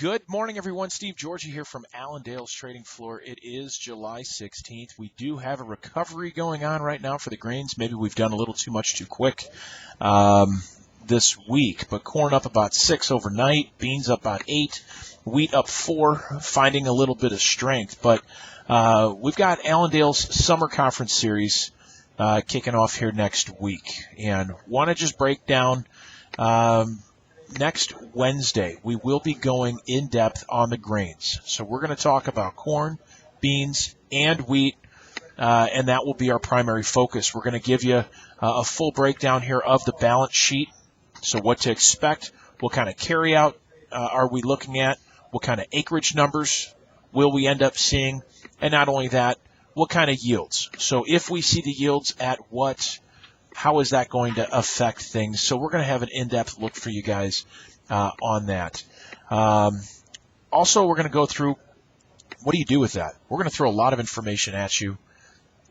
Good morning, everyone. Steve Georgie here from Allendale's trading floor. It is July 16th. We do have a recovery going on right now for the grains. Maybe we've done a little too much too quick this week, but corn up about 6 overnight, beans up about 8, wheat up 4, finding a little bit of strength. But we've got Allendale's summer conference series kicking off here next week, and want to just break down next Wednesday, we will be going in-depth on the grains. So we're going to talk about corn, beans, and wheat, and that will be our primary focus. We're going to give you a full breakdown here of the balance sheet, so what to expect, what kind of carryout are we looking at, what kind of acreage numbers will we end up seeing, and not only that, what kind of yields. So if we see the yields at what, how is that going to affect things? So we're going to have an in-depth look for you guys on that. Also, we're going to go through, what do you do with that? We're going to throw a lot of information at you,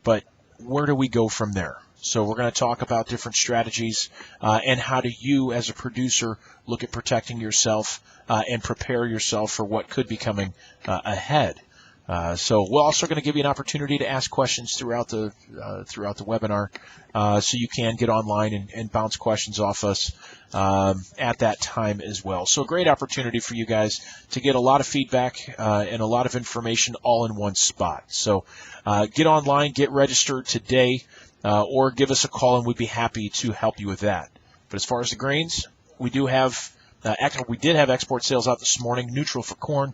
but where do we go from there? So we're going to talk about different strategies and how do you, as a producer, look at protecting yourself and prepare yourself for what could be coming ahead. So we're also going to give you an opportunity to ask questions throughout the webinar, so you can get online and bounce questions off us at that time as well. So a great opportunity for you guys to get a lot of feedback and a lot of information all in one spot. So get online, get registered today, or give us a call, and we'd be happy to help you with that. But as far as the grains, we did have export sales out this morning, neutral for corn.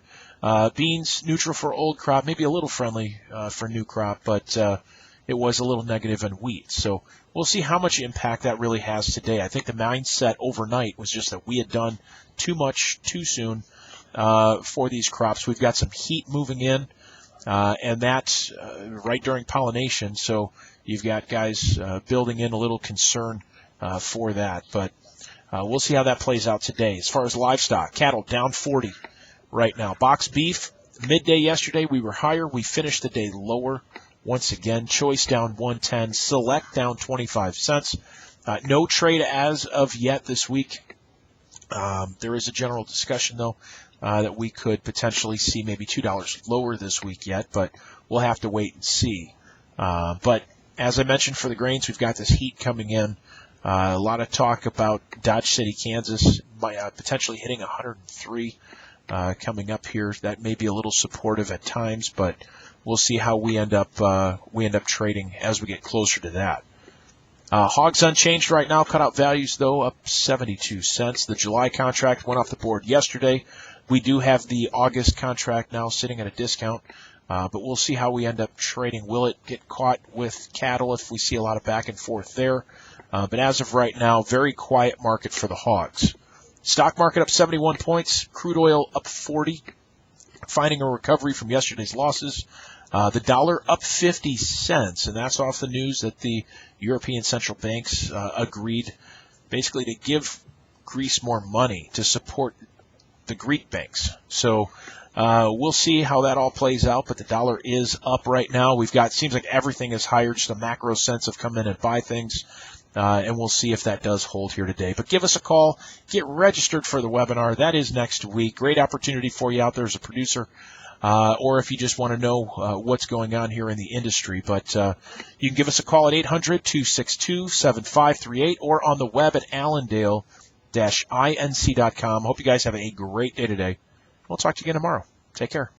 Beans, neutral for old crop, maybe a little friendly for new crop, but it was a little negative in wheat. So we'll see how much impact that really has today. I think the mindset overnight was just that we had done too much too soon for these crops. We've got some heat moving in, and that's right during pollination. So you've got guys building in a little concern for that. But we'll see how that plays out today. As far as livestock, cattle down 40 right now. Box beef, midday yesterday we were higher. We finished the day lower once again. Choice down 110. Select down 25 cents. No trade as of yet this week. There is a general discussion, though, that we could potentially see maybe $2 lower this week yet, but we'll have to wait and see. But as I mentioned for the grains, we've got this heat coming in. A lot of talk about Dodge City, Kansas, potentially hitting 103 coming up here. That may be a little supportive at times, but we'll see how we end up trading as we get closer to that. Hogs unchanged right now. Cutout values, though, up 72 cents. The July contract went off the board yesterday. We do have the August contract now sitting at a discount, but we'll see how we end up trading. Will it get caught with cattle if we see a lot of back and forth there? But as of right now, very quiet market for the hogs. Stock market up 71 points. Crude oil up 40, finding a recovery from yesterday's losses. The dollar up 50 cents, and that's off the news that the European central banks agreed basically to give Greece more money to support the Greek banks. So we'll see how that all plays out, but the dollar is up right now. We've got, seems like everything is higher, just a macro sense of come in and buy things. And we'll see if that does hold here today. But give us a call. Get registered for the webinar. That is next week. Great opportunity for you out there as a producer, or if you just want to know what's going on here in the industry. But you can give us a call at 800-262-7538 or on the web at allendale-inc.com. Hope you guys have a great day today. We'll talk to you again tomorrow. Take care.